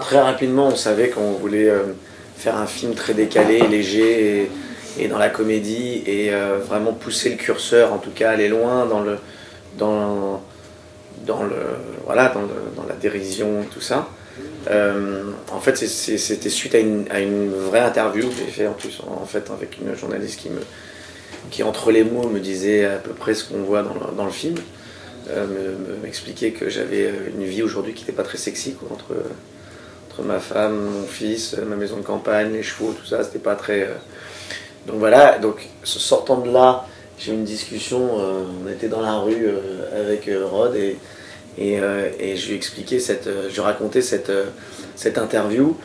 très rapidement, on savait qu'on voulait faire un film très décalé, léger et dans la comédie et vraiment pousser le curseur, en tout cas aller loin dans la dérision et tout ça. En fait, c'était suite à une vraie interview que j'ai fait en plus en fait avec une journaliste qui entre les mots me disait à peu près ce qu'on voit dans le film, m'expliquait que j'avais une vie aujourd'hui qui n'était pas très sexy, quoi, entre ma femme, mon fils, ma maison de campagne, les chevaux, tout ça, c'était pas très... Donc voilà, donc sortant de là, j'ai eu une discussion, on était dans la rue avec Rod et je lui expliquais je racontais cette interview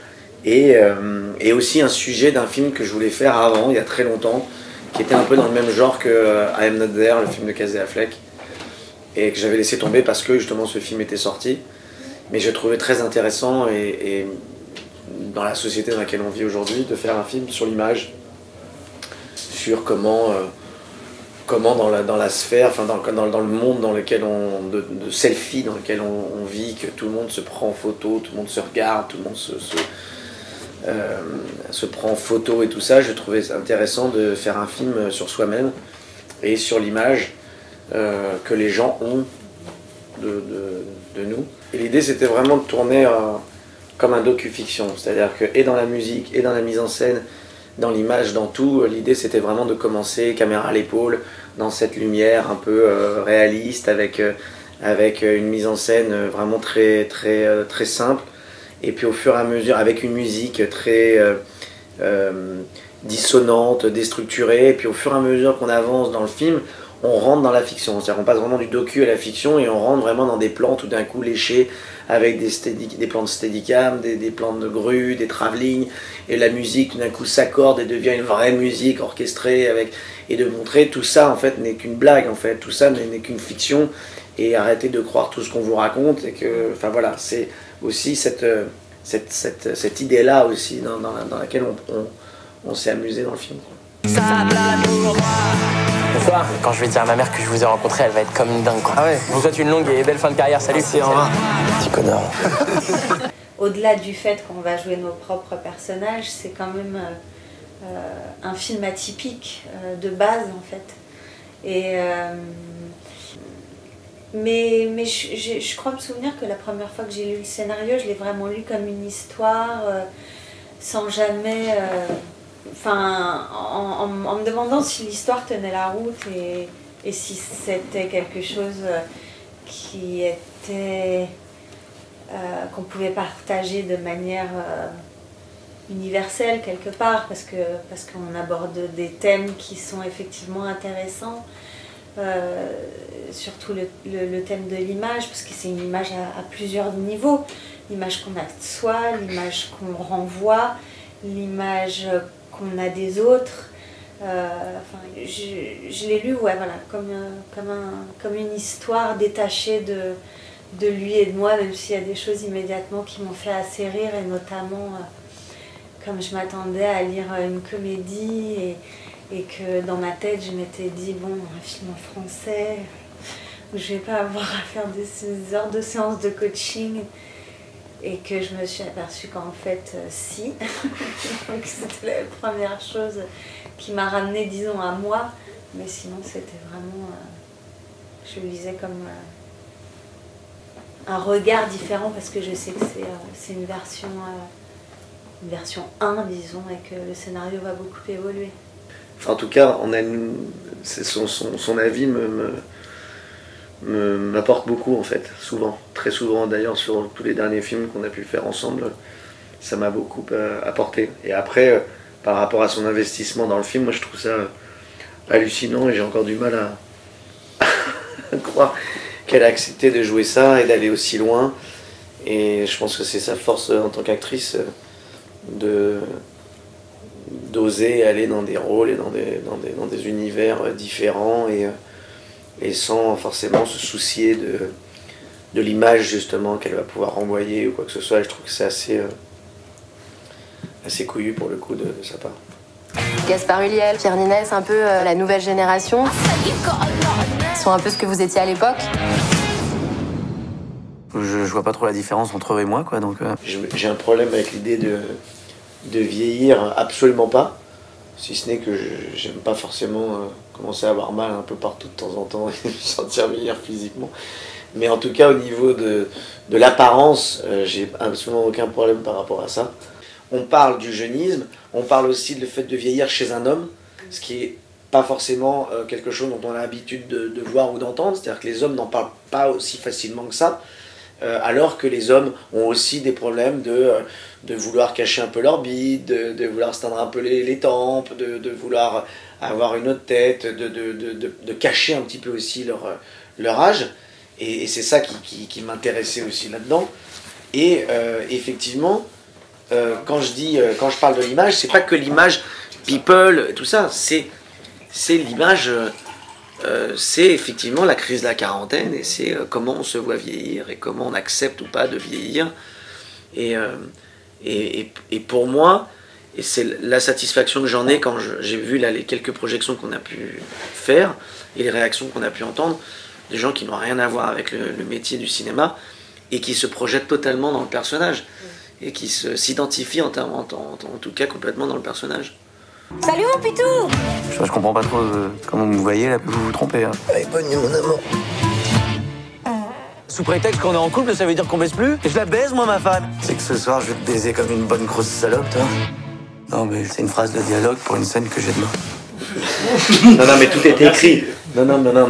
et aussi un sujet d'un film que je voulais faire avant, il y a très longtemps, qui était un peu dans le même genre que I Am Not There, le film de Casey Affleck, et que j'avais laissé tomber parce que justement ce film était sorti. Mais je trouvais très intéressant et dans la société dans laquelle on vit aujourd'hui, de faire un film sur l'image, sur comment dans la sphère, enfin dans le monde dans lequel de selfie dans lequel on vit, que tout le monde se prend en photo, tout le monde se regarde, tout le monde se prend en photo et tout ça. Je trouvais intéressant de faire un film sur soi-même et sur l'image que les gens ont de nous. Et l'idée c'était vraiment de tourner comme un docu-fiction, c'est-à-dire que et dans la musique, et dans la mise en scène, dans l'image, dans tout, l'idée c'était vraiment de commencer caméra à l'épaule, dans cette lumière un peu réaliste, avec une mise en scène vraiment très simple, et puis au fur et à mesure, avec une musique très dissonante, déstructurée, et puis au fur et à mesure qu'on avance dans le film, on rentre dans la fiction, c'est-à-dire qu'on passe vraiment du docu à la fiction et on rentre vraiment dans des plans tout d'un coup léchés avec des plans de steadicam, des plans de grue, des travelling, et la musique tout d'un coup s'accorde et devient une vraie musique orchestrée et de montrer tout ça en fait n'est qu'une blague, en fait tout ça n'est qu'une fiction, et arrêter de croire tout ce qu'on vous raconte, et que enfin voilà, c'est aussi cette idée-là aussi dans laquelle on s'est amusé dans le film, quoi. Bonsoir. Quand je vais dire à ma mère que je vous ai rencontré, elle va être comme une dingue, quoi. Ah ouais. Je vous souhaite une longue et belle fin de carrière. Salut. Merci, au revoir. Petit connard. Au-delà du fait qu'on va jouer nos propres personnages, c'est quand même un film atypique de base, en fait. Et mais je crois me souvenir que la première fois que j'ai lu le scénario, je l'ai vraiment lu comme une histoire, sans jamais... en me demandant si l'histoire tenait la route et si c'était quelque chose qui était qu'on pouvait partager de manière universelle quelque part, parce qu'on aborde des thèmes qui sont effectivement intéressants, surtout le thème de l'image, parce que c'est une image à plusieurs niveaux, l'image qu'on a de soi, l'image qu'on renvoie, l'image qu'on a des autres. Je l'ai lu, ouais, voilà, comme une histoire détachée de lui et de moi, même s'il y a des choses immédiatement qui m'ont fait assez rire, et notamment comme je m'attendais à lire une comédie et que dans ma tête je m'étais dit bon, un film en français où je vais pas avoir à faire des heures de séances de coaching, et que je me suis aperçue qu'en fait si. Donc c'était la première chose qui m'a ramenée, disons, à moi, mais sinon c'était vraiment je le lisais comme un regard différent, parce que je sais que c'est une version 1, disons, et que le scénario va beaucoup évoluer. Enfin, en tout cas, son avis m'apporte beaucoup, en fait, souvent, très souvent d'ailleurs, sur tous les derniers films qu'on a pu faire ensemble, ça m'a beaucoup apporté. Et après, par rapport à son investissement dans le film, moi je trouve ça hallucinant, et j'ai encore du mal à croire qu'elle a accepté de jouer ça et d'aller aussi loin. Et je pense que c'est sa force en tant qu'actrice d'oser aller dans des rôles et dans des univers différents, et sans forcément se soucier de l'image justement qu'elle va pouvoir renvoyer ou quoi que ce soit. Je trouve que c'est assez couillu pour le coup de sa part. Gaspard Ulliel, Pierre Niney, c'est un peu la nouvelle génération. Ils sont un peu ce que vous étiez à l'époque. Je vois pas trop la différence entre eux et moi, quoi, donc... J'ai un problème avec l'idée de vieillir, absolument pas. Si ce n'est que j'aime pas forcément commencer à avoir mal un peu partout de temps en temps et me sentir vieillir physiquement. Mais en tout cas, au niveau de l'apparence, j'ai absolument aucun problème par rapport à ça. On parle du jeunisme, on parle aussi du fait de vieillir chez un homme, ce qui est pas forcément quelque chose dont on a l'habitude de voir ou d'entendre. C'est-à-dire que les hommes n'en parlent pas aussi facilement que ça. Alors que les hommes ont aussi des problèmes de vouloir cacher un peu leur bite, de vouloir se teindre un peu les tempes, de vouloir avoir une autre tête, de cacher un petit peu aussi leur âge. Et c'est ça qui m'intéressait aussi là-dedans. Et effectivement, quand je parle de l'image, c'est pas que l'image people, tout ça, c'est l'image... c'est effectivement la crise de la quarantaine et c'est comment on se voit vieillir et comment on accepte ou pas de vieillir. Et pour moi, et c'est la satisfaction que j'en ai quand j'ai vu là, les quelques projections qu'on a pu faire et les réactions qu'on a pu entendre, des gens qui n'ont rien à voir avec le métier du cinéma et qui se projettent totalement dans le personnage et qui s'identifient en tout cas complètement dans le personnage. Salut mon pitou! Je comprends pas trop comment vous me voyez, là, vous vous trompez. Hein. Allez, bonne nuit, mon amour. Sous prétexte qu'on est en couple, ça veut dire qu'on baise plus? Et je la baise, moi, ma femme. C'est que ce soir, je vais te baiser comme une bonne grosse salope, toi. Non, mais c'est une phrase de dialogue pour une scène que j'ai demain. Non, mais tout était écrit. Non,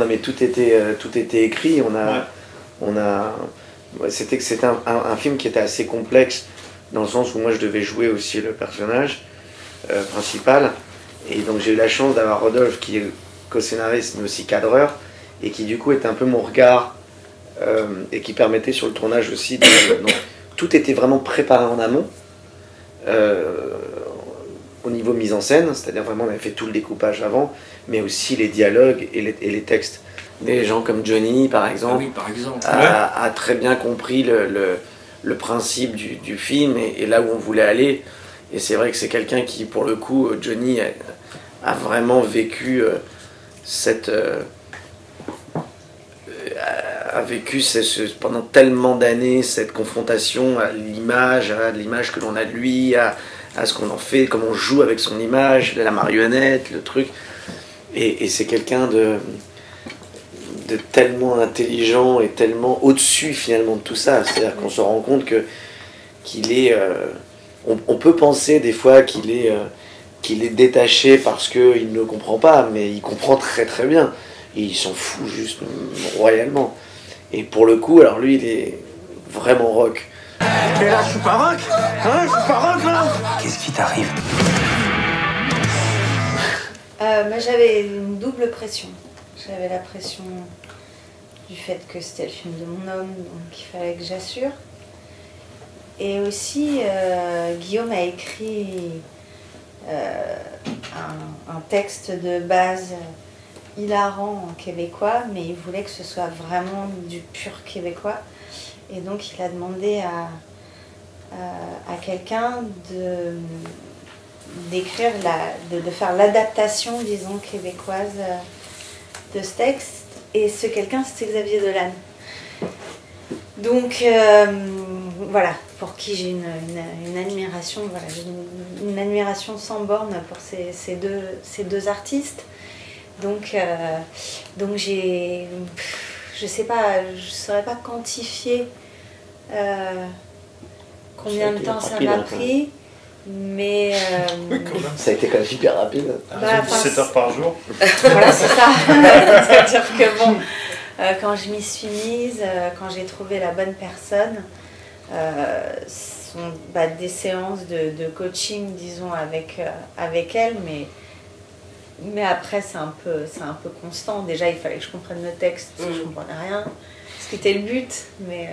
mais tout était écrit. C'était un film qui était assez complexe, dans le sens où moi, je devais jouer aussi le personnage principal. Et donc j'ai eu la chance d'avoir Rodolphe qui est co-scénariste mais aussi cadreur et qui du coup était un peu mon regard et qui permettait sur le tournage aussi donc, tout était vraiment préparé en amont au niveau mise en scène, c'est-à-dire vraiment on avait fait tout le découpage avant, mais aussi les dialogues et les textes. Des gens comme Johnny par exemple, a très bien compris le principe du film et là où on voulait aller. Et c'est vrai que c'est quelqu'un qui, pour le coup, Johnny a vraiment vécu pendant tellement d'années cette confrontation à l'image que l'on a de lui, à ce qu'on en fait, comment on joue avec son image, la marionnette, le truc. Et c'est quelqu'un de tellement intelligent et tellement au-dessus finalement de tout ça. C'est-à-dire qu'on se rend compte qu'il est... On peut penser des fois qu'il est détaché parce qu'il ne comprend pas, mais il comprend très très bien. Et il s'en fout juste royalement. Et pour le coup, alors lui, il est vraiment rock. Mais là, je suis pas rock, hein? Je suis pas rock, là. Qu'est-ce qui t'arrive? Moi, j'avais une double pression. J'avais la pression du fait que c'était le film de mon homme, donc il fallait que j'assure. Et aussi, Guillaume a écrit un texte de base hilarant en québécois, mais il voulait que ce soit vraiment du pur québécois. Et donc, il a demandé à quelqu'un d'écrire, de faire l'adaptation, disons, québécoise de ce texte. Et ce quelqu'un, c'était Xavier Dolan. Donc, voilà, pour qui j'ai une admiration, voilà, j'ai une admiration sans borne pour ces deux artistes. Donc j'ai, je sais pas, je saurais pas quantifier combien de temps ça m'a pris, mais ça a été quand même hyper rapide. 17 heures par jour. Voilà, c'est ça. C'est-à-dire que bon, quand je m'y suis mise, quand j'ai trouvé la bonne personne, sont des séances de coaching, disons, avec elle, mais après c'est un peu constant. Déjà, il fallait que je comprenne le texte, parce que je comprenais rien, ce qui était le but, mais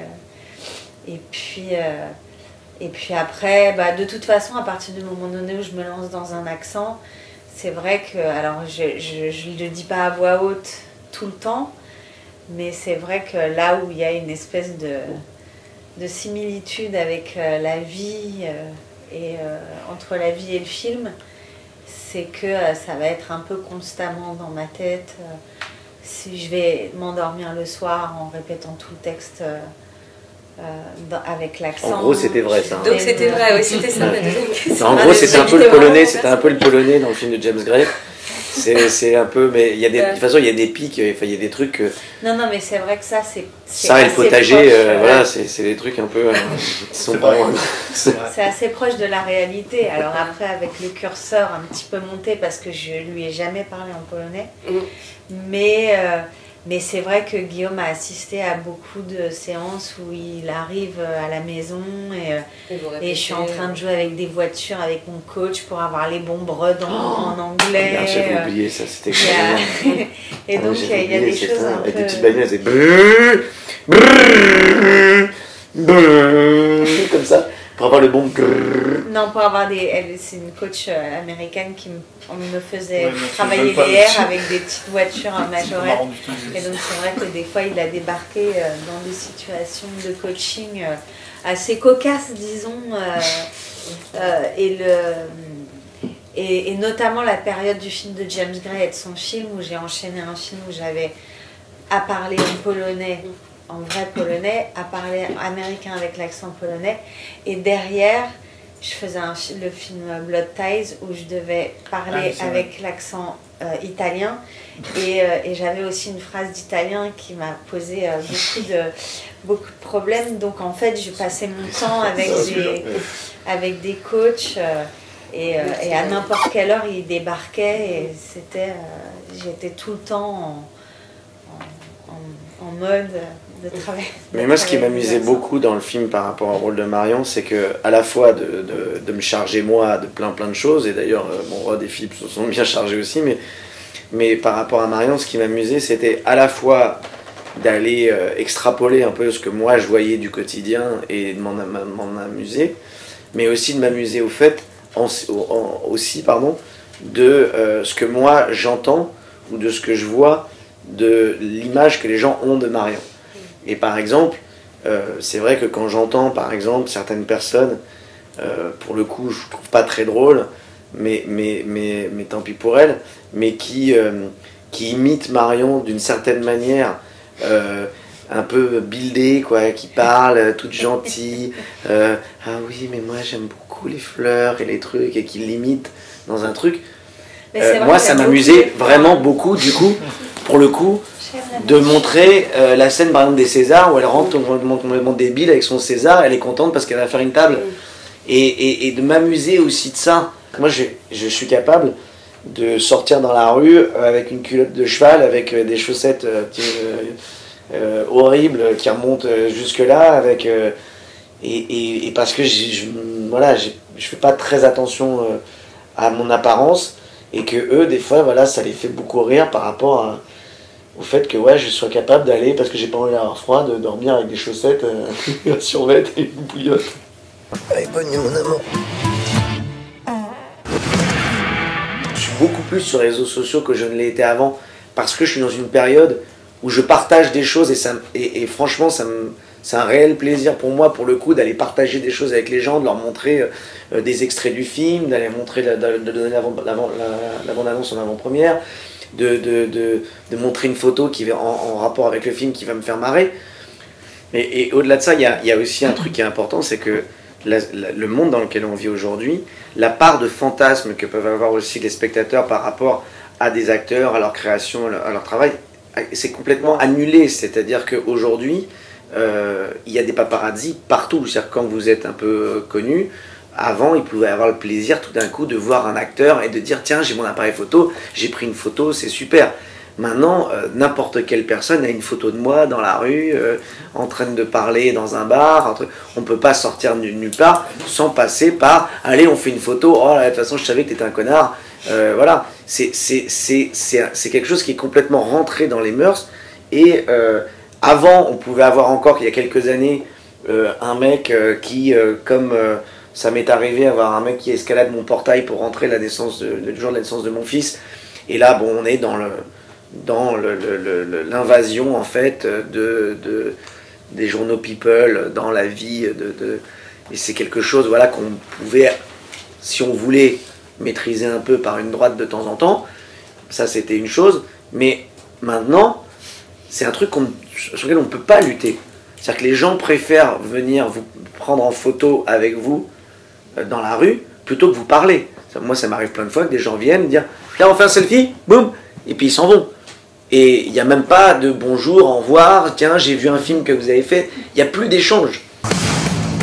et puis après, de toute façon, à partir du moment donné où je me lance dans un accent, c'est vrai que, alors je ne le dis pas à voix haute tout le temps, mais c'est vrai que là où il y a une espèce de similitude avec la vie et entre la vie et le film, c'est que ça va être un peu constamment dans ma tête. Si je vais m'endormir le soir en répétant tout le texte avec l'accent. En gros, c'était vrai ça. Donc c'était vrai, oui, c'était ça ma deuxième question. En gros, c'était un peu le polonais, dans le film de James Gray. C'est un peu, mais il y a de toute façon, il y a des pics, il y a des trucs. Non, mais c'est vrai que ça, c'est ça et le potager, voilà, c'est des trucs un peu. C'est assez proche de la réalité. Alors après, avec le curseur un petit peu monté, parce que je lui ai jamais parlé en polonais, mais c'est vrai que Guillaume a assisté à beaucoup de séances où il arrive à la maison et je suis en train de jouer avec des voitures avec mon coach pour avoir les bons bredons en anglais. Bien, j'avais oublié ça, c'était excellent. Et donc il y a des choses un peu... Des petites bagnoles, c'est comme ça, pour avoir le bon... Non, pour avoir c'est une coach américaine qui me faisait travailler les airs avec des petites voitures majorettes. Et donc c'est vrai que des fois il a débarqué dans des situations de coaching assez cocasses, disons. Et notamment la période du film de James Gray et de son film où j'ai enchaîné un film où j'avais à parler en polonais, en vrai polonais, à parler américain avec l'accent polonais. Et derrière, je faisais le film Blood Ties où je devais parler avec l'accent italien. Et j'avais aussi une phrase d'italien qui m'a posé beaucoup de problèmes. Donc en fait, je passais mon temps avec des coachs. Et à n'importe quelle heure, ils débarquaient et j'étais tout le temps en mode de travail. Mais moi, ce qui m'amusait beaucoup dans le film par rapport au rôle de Marion, c'est que à la fois de me charger moi de plein de choses, et d'ailleurs, Rod et Philippe se sont bien chargés aussi, mais par rapport à Marion, ce qui m'amusait, c'était à la fois d'aller extrapoler un peu ce que moi je voyais du quotidien et de m'en amuser, mais aussi de m'amuser au fait de ce que moi j'entends ou de ce que je vois de l'image que les gens ont de Marion. Et par exemple, c'est vrai que quand j'entends par exemple certaines personnes, pour le coup je trouve pas très drôle, mais tant pis pour elles, mais qui imitent Marion d'une certaine manière, un peu buildée, quoi, qui parle, toute gentille, ah oui mais moi j'aime beaucoup les fleurs et les trucs, et qui l'imitent dans un truc. Moi ça m'amusait vraiment beaucoup, du coup, pour le coup, de montrer la scène par exemple des Césars où elle rentre complètement débile avec son César, elle est contente parce qu'elle va faire une table, et de m'amuser aussi de ça. Moi je suis capable de sortir dans la rue avec une culotte de cheval, avec des chaussettes horribles qui remontent jusque là, avec et parce que je fais pas très attention à mon apparence, et que eux des fois voilà, ça les fait beaucoup rire par rapport au fait que je sois capable d'aller, parce que j'ai pas envie d'avoir froid, de dormir avec des chaussettes, un survêt et une bouillotte. Allez, bonne nuit mon amour. Je suis beaucoup plus sur les réseaux sociaux que je ne l'ai été avant, parce que je suis dans une période où je partage des choses, et franchement c'est un réel plaisir pour moi, pour le coup, d'aller partager des choses avec les gens, de leur montrer des extraits du film, d'aller montrer, de donner la bande-annonce en avant-première, de montrer une photo qui va en rapport avec le film qui va me faire marrer. Et au-delà de ça, il y a aussi un truc qui est important, c'est que le monde dans lequel on vit aujourd'hui, la part de fantasme que peuvent avoir aussi les spectateurs par rapport à des acteurs, à leur création, à leur travail, c'est complètement annulé. C'est-à-dire qu'aujourd'hui, il y a des paparazzis partout. C'est-à-dire quand vous êtes un peu connu, avant, ils pouvaient avoir le plaisir tout d'un coup de voir un acteur et de dire « Tiens, j'ai mon appareil photo, j'ai pris une photo, c'est super ». Maintenant, n'importe quelle personne a une photo de moi dans la rue, en train de parler dans un bar. On ne peut pas sortir de nulle part sans passer par « Allez, on fait une photo, oh là, de toute façon, je savais que t'étais un connard ». Voilà, c'est quelque chose qui est complètement rentré dans les mœurs. Et avant, on pouvait avoir encore, il y a quelques années, un mec qui, comme ça m'est arrivé, avoir un mec qui escalade mon portail pour rentrer le jour de la naissance de mon fils. Et là, bon, on est dans l'invasion en fait des journaux People dans la vie et c'est quelque chose, voilà, qu'on pouvait, si on voulait, maîtriser un peu par une droite de temps en temps. Ça, c'était une chose, mais maintenant c'est un truc sur lequel on ne peut pas lutter, C'est-à-dire que les gens préfèrent venir vous prendre en photo avec vous dans la rue plutôt que vous parler. Moi, ça m'arrive plein de fois que des gens viennent dire « Là, on fait un selfie ?» Boum, et puis ils s'en vont. Et il n'y a même pas de bonjour, au revoir, tiens, j'ai vu un film que vous avez fait. Il n'y a plus d'échange.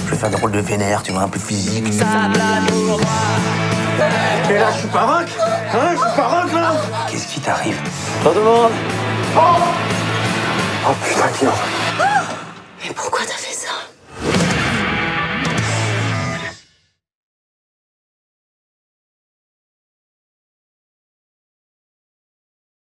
Je vais faire des rôles de vénère, tu vois, un peu physique. Et là, je suis pas rock. Hein, je suis pas rock, là. Qu'est-ce qui t'arrive? T'en demandes. Oh putain, tiens. Mais pourquoi t'as fait ça?